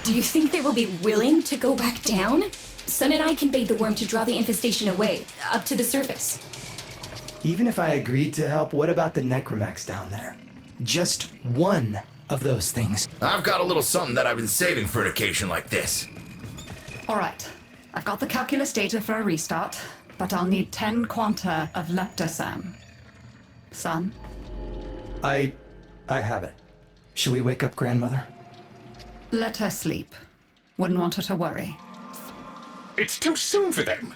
Do you think they will be willing to go back down? Sun and I can bait the worm to draw the infestation away, up to the surface. Even if I agreed to help, what about the necromax down there? Just one of those things. I've got a little something that I've been saving for an occasion like this. All right. I've got the calculus data for a restart, but I'll need 10 quanta of leptosam. Son? I have it. Should we wake up grandmother? Let her sleep. Wouldn't want her to worry. It's too soon for them.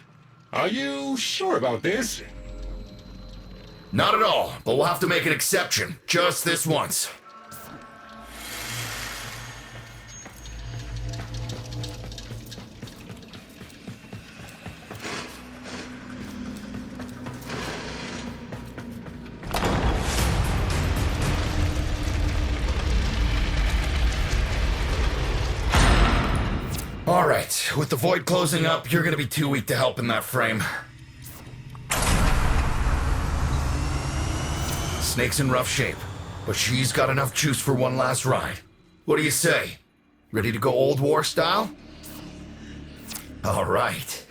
Are you sure about this? Not at all, but we'll have to make an exception. Just this once. Alright, with the void closing up, you're gonna be too weak to help in that frame. Snake's in rough shape, but she's got enough juice for one last ride. What do you say? Ready to go old war style? Alright.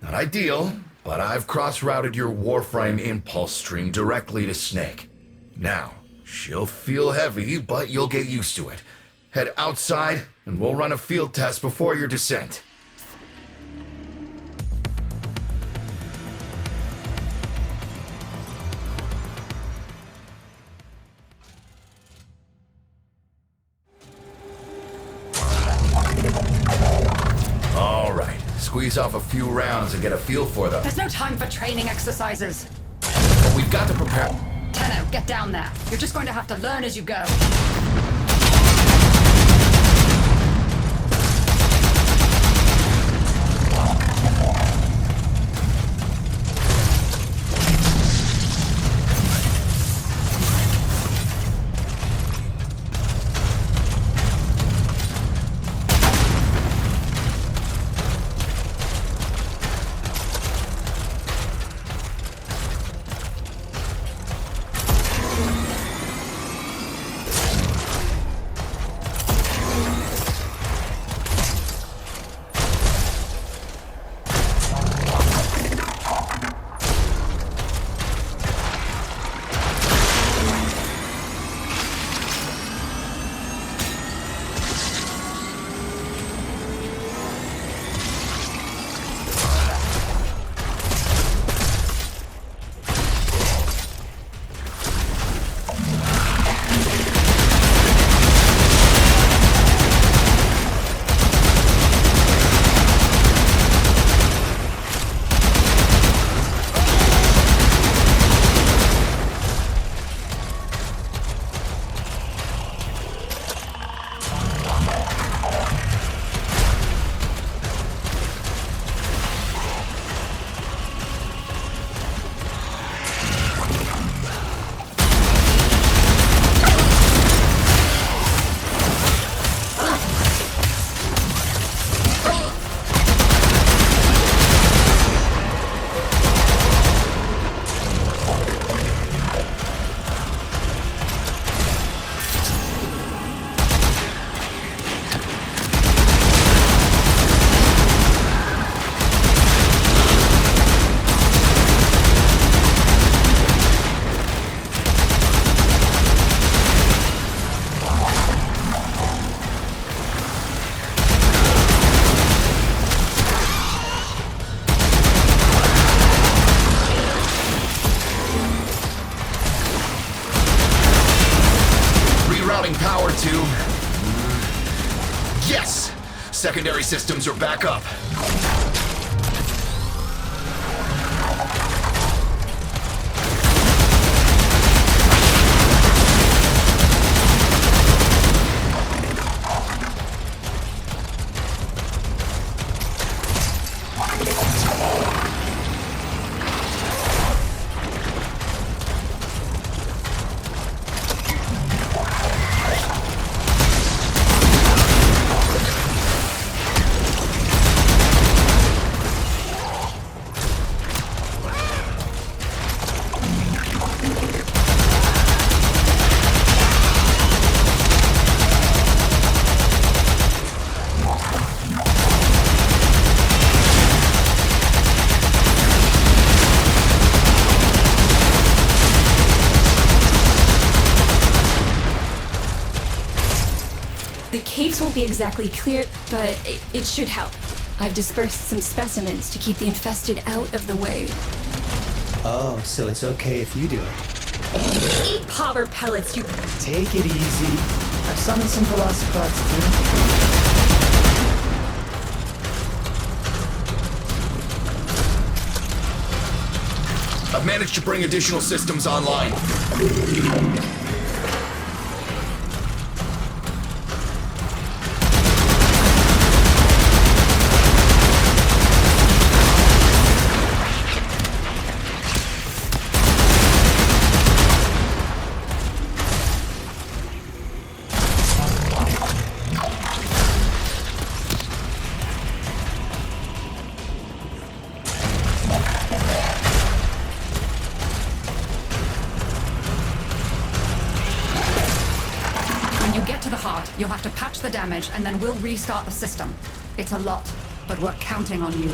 Not ideal, but I've cross-routed your warframe impulse stream directly to Snake. Now, she'll feel heavy, but you'll get used to it. Head outside, and we'll run a field test before your descent. All right, squeeze off a few rounds and get a feel for them. There's no time for training exercises. But we've got to prepare. Tenno, get down there. You're just going to have to learn as you go. Power to... Yes! Secondary systems are back up. space won't be exactly clear, but it should help. I've dispersed some specimens to keep the infested out of the way. Oh, so it's okay if you do it. Eat powder pellets, you... Take it easy. I've summoned some velocipods too. I've managed to bring additional systems online. You'll have to patch the damage, and then we'll restart the system. It's a lot, but we're counting on you.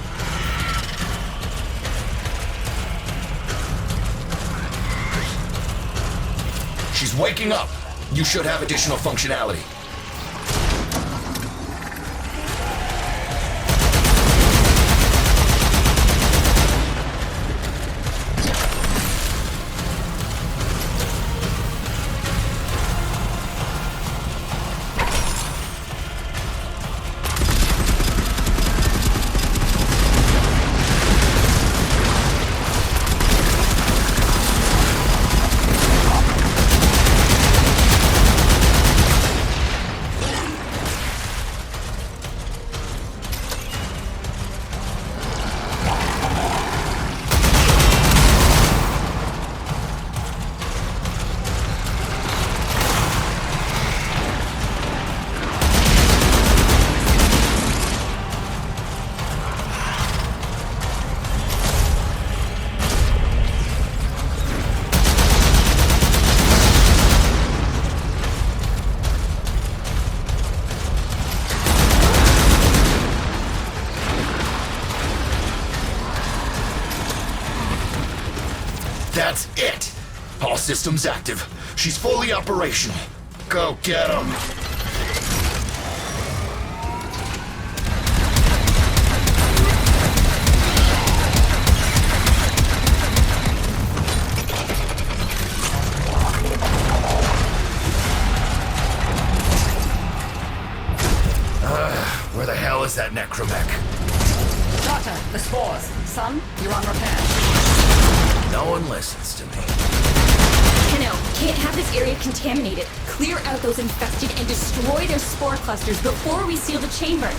She's waking up. You should have additional functionality. That's it! All systems active. She's fully operational. Go get 'em! Where the hell is that necromech? Doctor, the spores. Son, you're on repair. No one listens to me. Keno, can't have this area contaminated. Clear out those infested and destroy their spore clusters before we seal the chamber.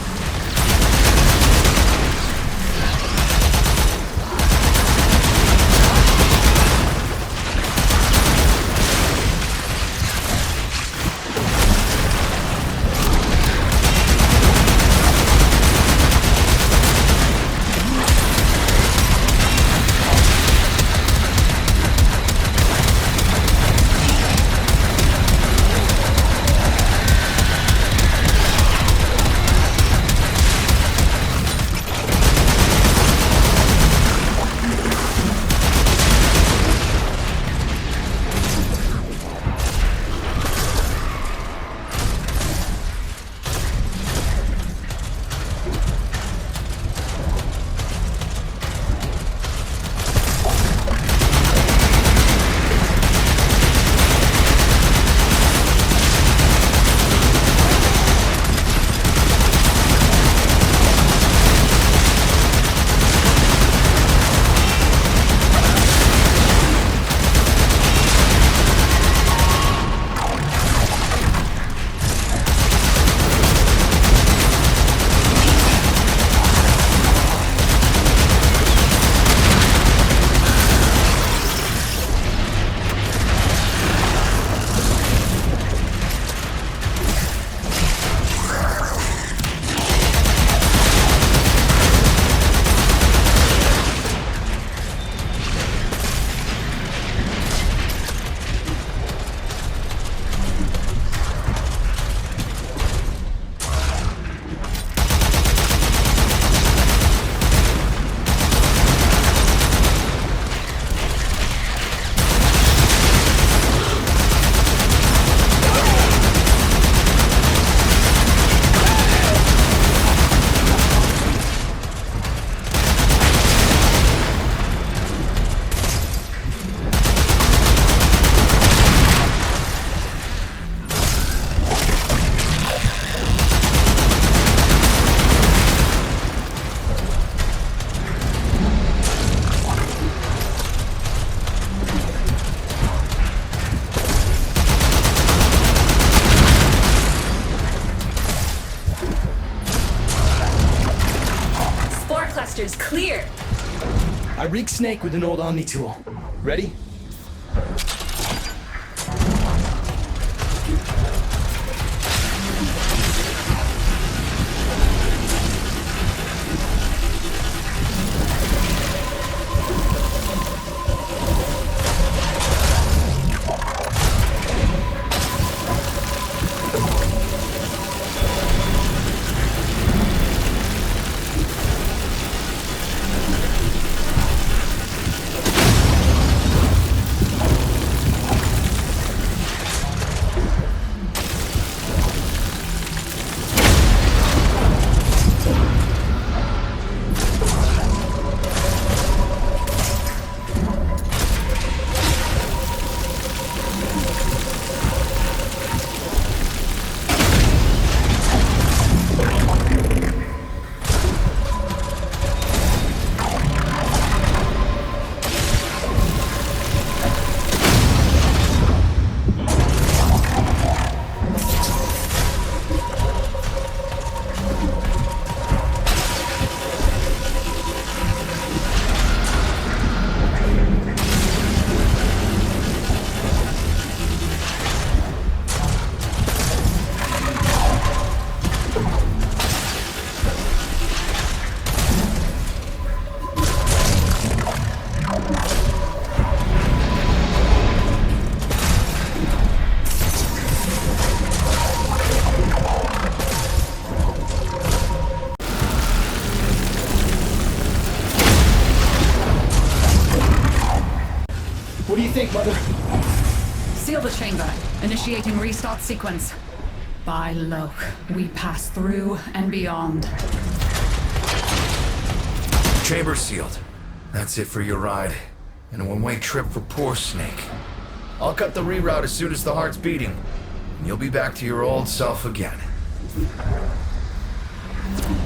rig Snake with an old Omni tool. Ready? What do you think, Mother? Seal the chamber. Initiating restart sequence. By Loke, we pass through and beyond. Chamber sealed. That's it for your ride. And a one-way trip for poor Snake. I'll cut the reroute as soon as the heart's beating. And you'll be back to your old self again.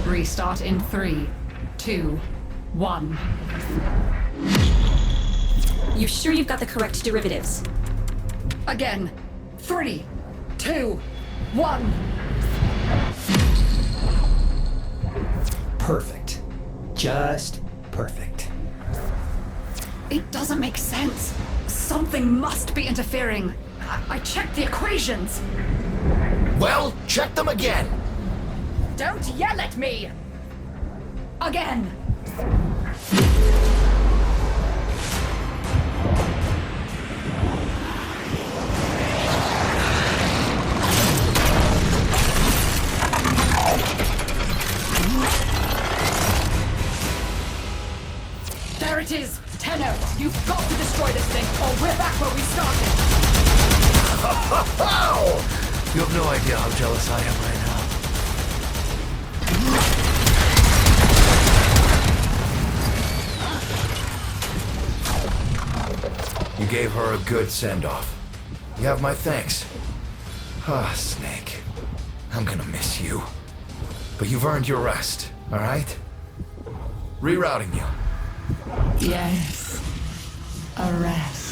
Restart in 3, 2, 1. You sure you've got the correct derivatives? Again. 3, 2, 1. Perfect. Just perfect. It doesn't make sense. Something must be interfering. I checked the equations. Well, check them again! Don't yell at me! Again! There it is! Tenno, you've got to destroy this thing, or we're back where we started! Oh! You have no idea how jealous I am right now. You gave her a good send-off. You have my thanks. Ah, Snake. I'm gonna miss you. But you've earned your rest, alright? Rerouting you. Yes. A rest.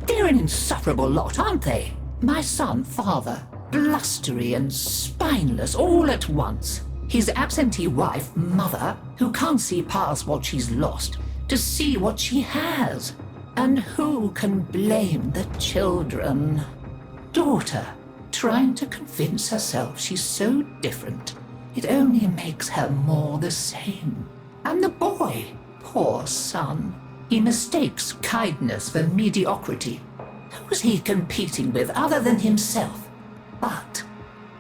They're an insufferable lot, aren't they? My son, father, blustery and spineless all at once. His absentee wife, mother, who can't see past what she's lost to see what she has. And who can blame the children? Daughter, trying to convince herself she's so different. It only makes her more the same. And the boy, poor son. He mistakes kindness for mediocrity. Who's he competing with other than himself? But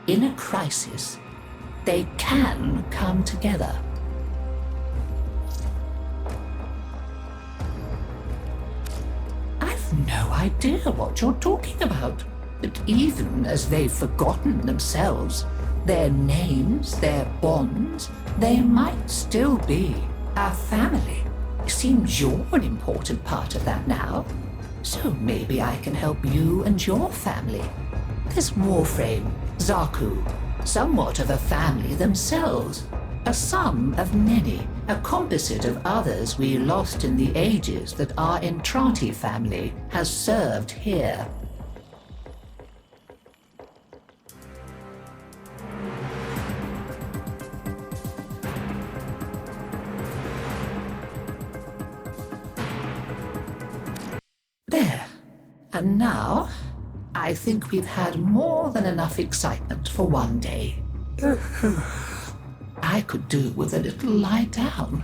in a crisis, they can come together. I've no idea what you're talking about. But even as they've forgotten themselves, their names, their bonds, they might still be our family. Seems you're an important part of that now. So maybe I can help you and your family. This Warframe, Zaku, somewhat of a family themselves. A sum of many, a composite of others we lost in the ages that our Entranti family has served here. There. And now, I think we've had more than enough excitement for one day. I could do with a little lie down.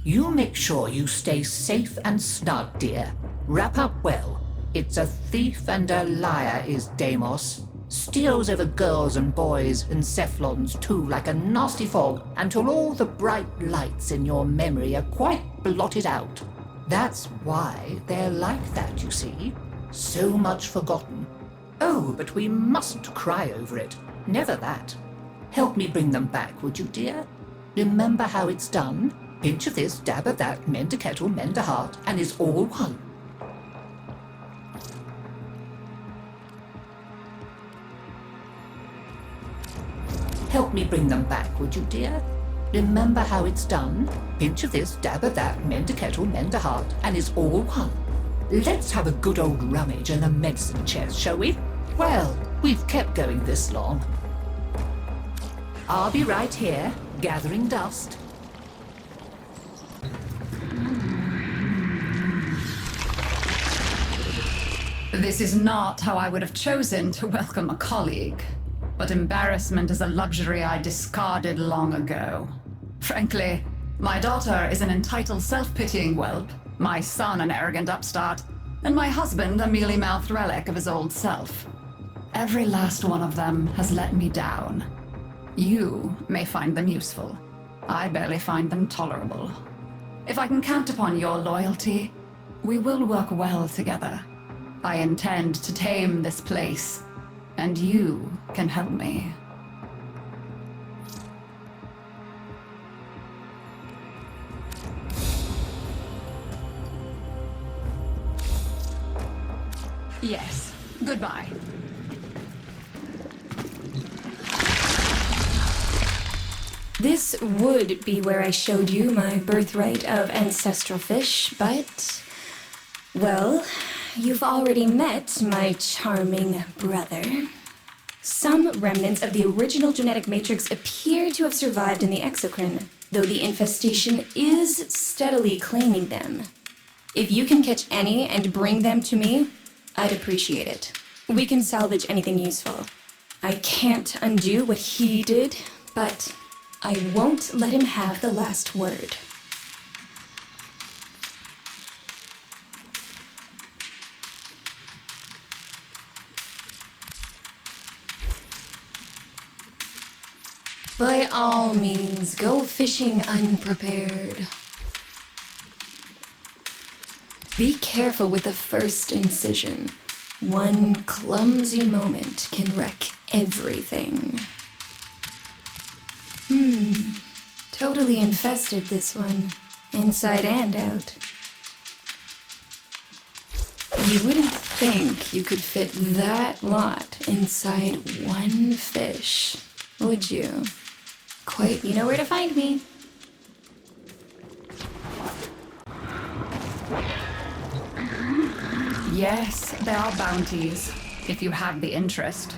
You make sure you stay safe and snug, dear. Wrap up well. It's a thief and a liar is Deimos. Steals over girls and boys and Cephalons too like a nasty fog until all the bright lights in your memory are quite blotted out. That's why they're like that, you see. So much forgotten. Oh, but we mustn't cry over it. Never that. Help me bring them back, would you, dear? Remember how it's done? Pinch of this, dab of that, mend a kettle, mend a heart, and it's all one. Help me bring them back, would you, dear? Remember how it's done? Pinch of this, dab of that, mend a kettle, mend a heart, and it's all one. Let's have a good old rummage in the medicine chest, shall we? Well, we've kept going this long. I'll be right here, gathering dust. This is not how I would have chosen to welcome a colleague. But embarrassment is a luxury I discarded long ago. Frankly, my daughter is an entitled, self-pitying whelp, my son an arrogant upstart, and my husband a mealy-mouthed relic of his old self. Every last one of them has let me down. You may find them useful. I barely find them tolerable. If I can count upon your loyalty, we will work well together. I intend to tame this place, and you can help me. Yes, goodbye. This would be where I showed you my birthright of ancestral fish, but... well, you've already met my charming brother. Some remnants of the original genetic matrix appear to have survived in the exocrine, though the infestation is steadily claiming them. If you can catch any and bring them to me, I'd appreciate it. We can salvage anything useful. I can't undo what he did, but I won't let him have the last word. By all means, go fishing unprepared. Be careful with the first incision. One clumsy moment can wreck everything. Totally infested, this one. Inside and out. You wouldn't think you could fit that lot inside one fish, would you? Quite, you know where to find me. Yes, there are bounties, if you have the interest.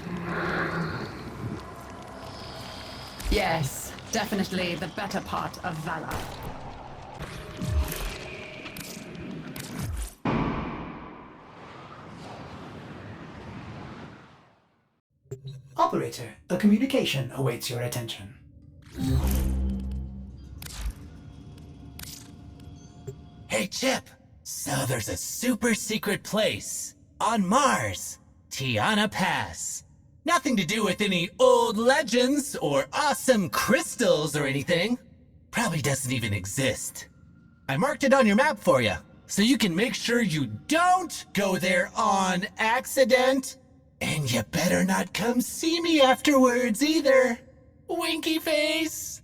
Yes, definitely the better part of valor. Operator, a communication awaits your attention. Hey, Chip! So there's a super secret place on Mars, Tiana Pass. Nothing to do with any old legends or awesome crystals or anything. probably doesn't even exist. I marked it on your map for you, so you can make sure you don't go there on accident. And you better not come see me afterwards either. Winky face.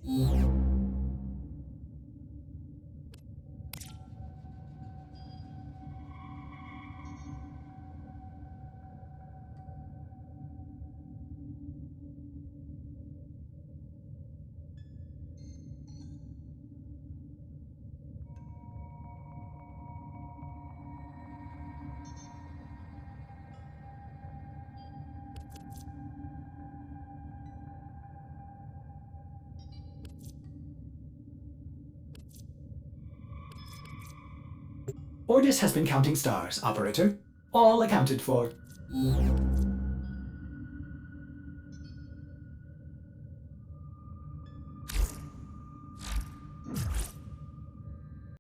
Ordis has been counting stars, operator. All accounted for.